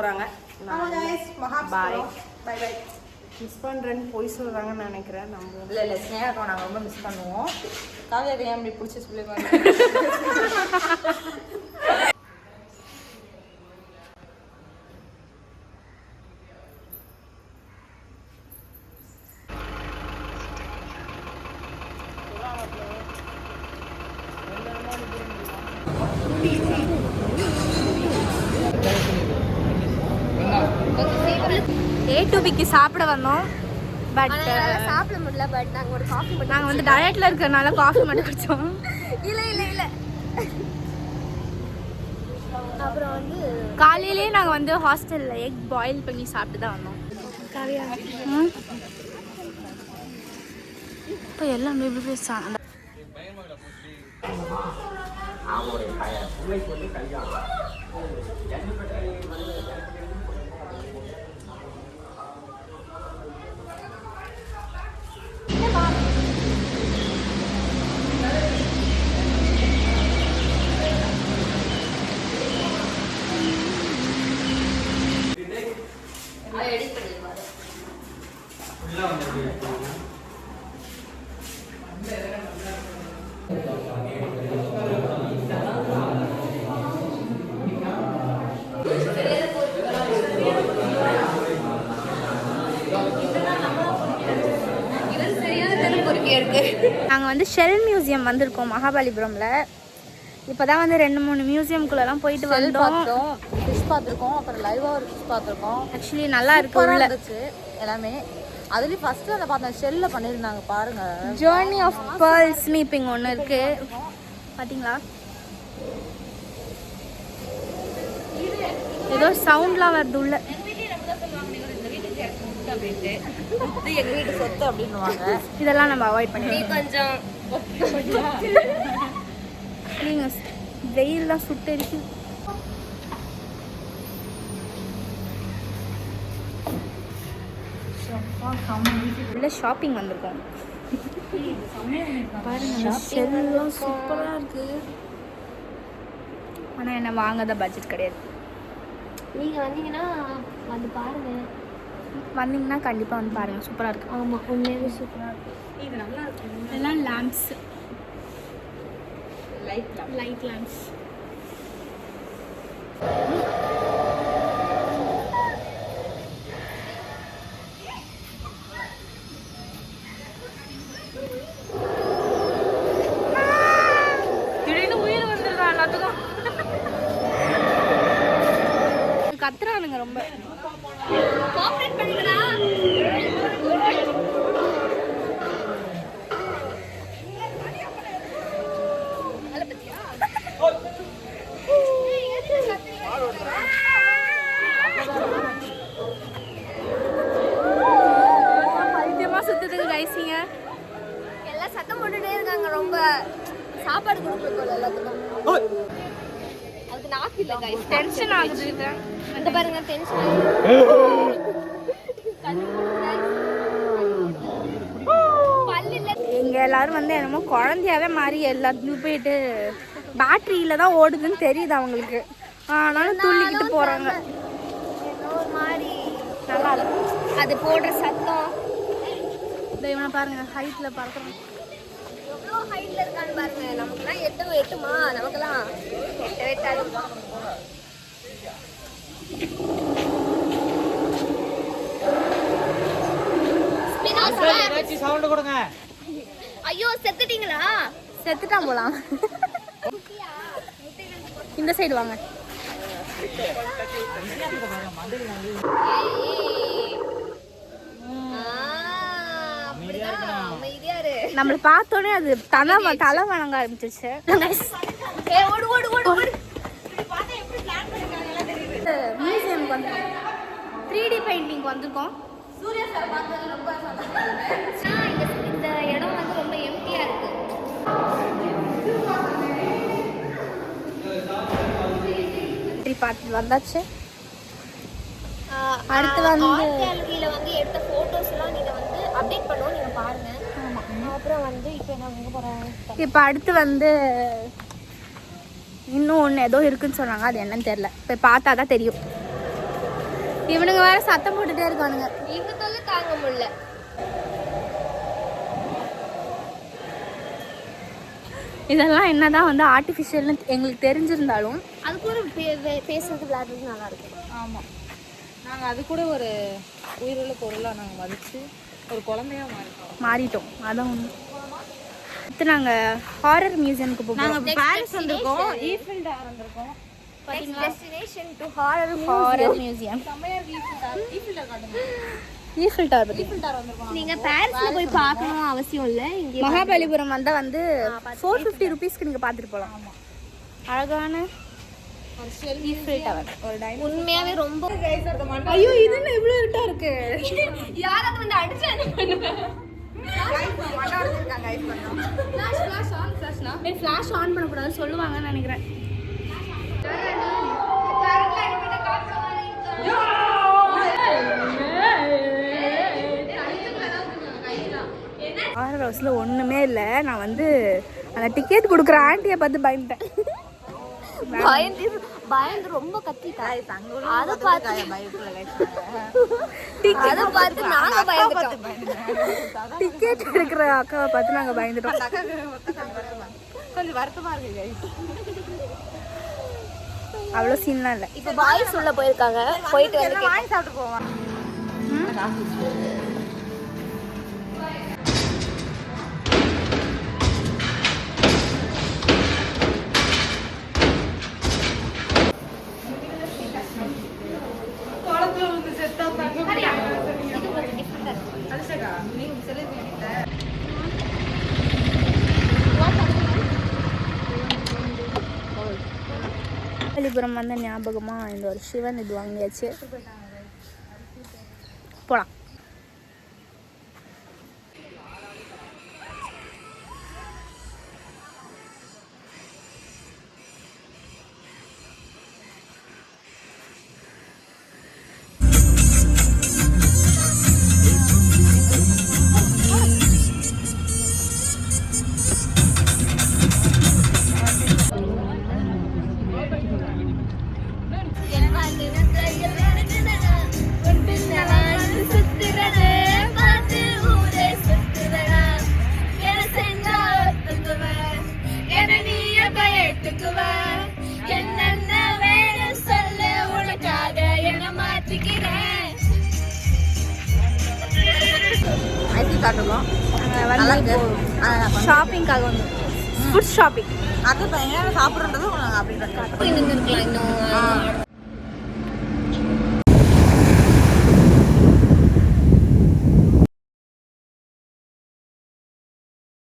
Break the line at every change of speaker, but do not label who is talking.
போகிறாங்க.
Bye
bye by.
Miss பண்ணுறேன்னு போய் சொல்கிறாங்கன்னு நினைக்கிறேன். நம்ம
இல்லை ஸ்னேகாவை நாங்கள் ரொம்ப மிஸ் பண்ணுவோம். காவியாவை ஏன் இப்படி பிடிச்சி சொல்லுவாங்க.
A2Bக்கு சாப்பிட வந்தோம். பட்
சாப்பிட முடியல. பட் நாங்கள் ஒரு காஃபி மட்டும்
நாங்கள் வந்து டயட்டில் இருக்கிறனால காஃபி மட்டும் குடித்தோம்.
இல்லை அப்புறம் வந்து
காலையிலேயே நாங்கள் வந்து ஹாஸ்டலில் எக் பாயில் பண்ணி சாப்பிட்டு தான் வந்தோம்.
காவியா
இப்போ எல்லாம் எப்படி பேசுகிறாங்க. நாங்கள் வந்து ஷெல் மியூசியம் வந்திருக்கோம் மகாபலிபுரமில். இப்போ தான் வந்து 2-3 மியூசியம்குள்ளெல்லாம் போயிட்டு வந்தோம்.
ஃபிஷ் பார்த்துருக்கோம், அப்புறம் லைவாக ஒரு ஃபிஷ் பார்த்துருக்கோம்.
ஆக்சுவலி நல்லா இருக்கு உள்ள
இருந்துச்சு எல்லாமே. அதுலேயும் ஃபஸ்ட்டு அதை பார்த்தேன், ஷெல்லில் பண்ணியிருந்தாங்க பாருங்கள்.
ஜேர்னி ஆஃப் பேர்ல் ஸ்லீப்பிங் ஒன்று இருக்குது பார்த்தீங்களா? ஏதோ சவுண்ட்லாம் வருது உள்ள.
எங்கள் வீட்டு சொத்து அப்படின்னுவாங்க.
இதெல்லாம் நம்ம அவாய்ட் பண்ணி
கொஞ்சம்
நீங்கள் வெயில்லாம் சுட்டரிக்கு. உள்ள ஷாப்பிங் வந்திருக்கோம் பாருங்க. ஷெல்லாம் சூப்பராக இருக்குது. ஆனால் என்ன வாங்காத பட்ஜெட் கிடையாது.
நீங்கள் வந்தீங்கன்னா வந்து பாருங்கள்.
வந்தீங்கன்னா கண்டிப்பாக வந்து பாருங்கள், சூப்பராக இருக்குது.
ஆமாம், உண்மையாகவே சூப்பராக இருக்குது.
இது நல்லா இருக்கும்.
எல்லாம் லேம்ப்ஸ்,
லைட்
லேம்ப்ஸ். திடீர்னு உயிர் வந்துடுறா எல்லாத்துக்கும். கத்துறானுங்க ரொம்ப.
கோஆபரேட் பண்ணுங்கடா.
பைத்தியமா சுத்துதுங்க கைஸிங்க.
எல்லாம் சத்தம் போட்டுட்டே இருக்காங்க. ரொம்ப சாப்பாடு கொடுக்குறோம் எல்லாத்துக்கும். அதுக்கு நாக்கு இல்லை கைஸ்.
டென்ஷன் ஆகுது.
அந்த பாருங்க டென்ஷன் ஆகுது.
எங்க எல்லாரும் வந்து என்னமோ குழந்தையாவே மாறி எல்லாத்துக்கும் போயிட்டு பேட்டரியில தான் ஓடுதுன்னு தெரியுது அவங்களுக்கு. ஆனாலும் துள்ளிக்கிட்டு போறாங்க.
ஒரு மாதிரி
நல்லா இருக்கு
அது போடுற சத்தம்.
இவனை பாருங்க ஹைட்ல பறக்குறான்.
எவ்வளோ ஹைட்ல இருக்கான்னு பாருங்க. நமக்குலாம் எட்டுமா? நமக்கெல்லாம் எட்டாது.
சவுண்ட் கொடுங்க.
ஐயோ செத்துட்டீங்களா?
செத்துட்டான் போலாம். இந்த சைடு வாங்க. நம்மளை பார்த்தோன்னே அது தலை வணங்க ஆரம்பிச்சிச்சு. மியூசியமுக்கு வந்து 3D பெயிண்டிங் வந்திருக்கோம்.
சூர்யா சார் பார்த்தது ரொம்ப இந்த இடம் வந்து ரொம்ப எம்டியா இருக்கு.
பார்த்து வந்தாச்சு. அடுத்து வந்து
கேலரியில வந்து எடுத்த போட்டோஸ்லாம் நீங்க வந்து அப்டேட் பண்ணுவோம், நீங்க பாருங்க. அப்புறம் வந்து இப்போ என்ன எங்க போறோம்?
இப்போ அடுத்து வந்து இன்னும் ஒன்று ஏதோ இருக்குன்னு சொன்னாங்க. அது என்னன்னு தெரியல. இப்போ பார்த்தா தான் தெரியும். இவனுங்க வேற சத்தம் போட்டுட்டே இருக்கானுங்க.
இவங்க தொல்லை தாங்க முடியல.
இதெல்லாம் என்னதான் வந்து ஆர்டிஃபிஷியல்னு எங்களுக்கு தெரிஞ்சிருந்தாலும்
அது கூட பேசுறது விளையாடுறது நல்லா இருக்கும்.
ஆமாம், நாங்கள் அது கூட ஒரு உயிருள்ள பொருளாக நாங்கள் மதித்து ஒரு குழந்தையாக
மாறிட்டோம். அதான் ஒன்று. அடுத்து நாங்கள் ஹாரர் மியூசியமுக்கு போகிறோம்.
நாங்கள் பாரிஸ் வந்திருக்கோம், ஈஃபில் டவர் வந்திருக்கோம்.
Destination to horror
museum.
Eiffel tower காட்டுங்க.
ஈஃபில் டவர் பற்றி
ஈஃபில் டவர் வந்திருக்கோம்.
நீங்க பாரிஸ்ல போய் பார்க்கணும் அவசியம் இல்லை. இங்கே
மகாபலிபுரம் வந்தால் வந்து 450 ருபீஸ்க்கு நீங்கள் பார்த்துட்டு போகலாம். அழகான
ஒரு ஷெல்
ஈஃபில் டவர். ஒரு டைம்
உண்மையாவே ரொம்ப
ஐயோ இது என்ன இவ்வளோ இருட்டா இருக்கு.
யாராவது வந்து அடிச்சா என்ன பண்ணுவேன்?
ஃப்ளாஷ் ஆன் பண்ணக்கூடாது சொல்லுவாங்கன்னு நினைக்கிறேன். ஹாரர் ஹவுஸில் ஒன்றுமே இல்லை. நான் வந்து அந்த டிக்கெட் கொடுக்குற ஆண்டியை பார்த்து பயந்துட்டேன்.
பயந்து ரொம்ப கத்திட்டாய்.
அதை பார்த்து
நாங்க பயந்துட்டோம்.
டிக்கெட் எடுக்கிற அக்காவை பார்த்து நாங்கள் பயந்துட்டோம்.
கொஞ்சம் வருத்தமா இருக்கு guys.
அவ்வளோ சீன்லாம் இல்லை.
இப்போ பாய்ஸ் உள்ள போயிருக்காங்க. போயிட்டு வந்து
வாங்கி சாப்பிட்டு போவான்.
மகாபலிபுரம் வந்த ஞாபகமாக இந்த ஒரு சிவன் இது வாங்கியாச்சு. போகலாம்.
ஐடி காட்டுவோம்.
ஷாப்பிங்காக வந்து ஃபுட் ஷாப்பிங்.
அது பையன் சாப்பிட்றது அப்படி
இன்னும்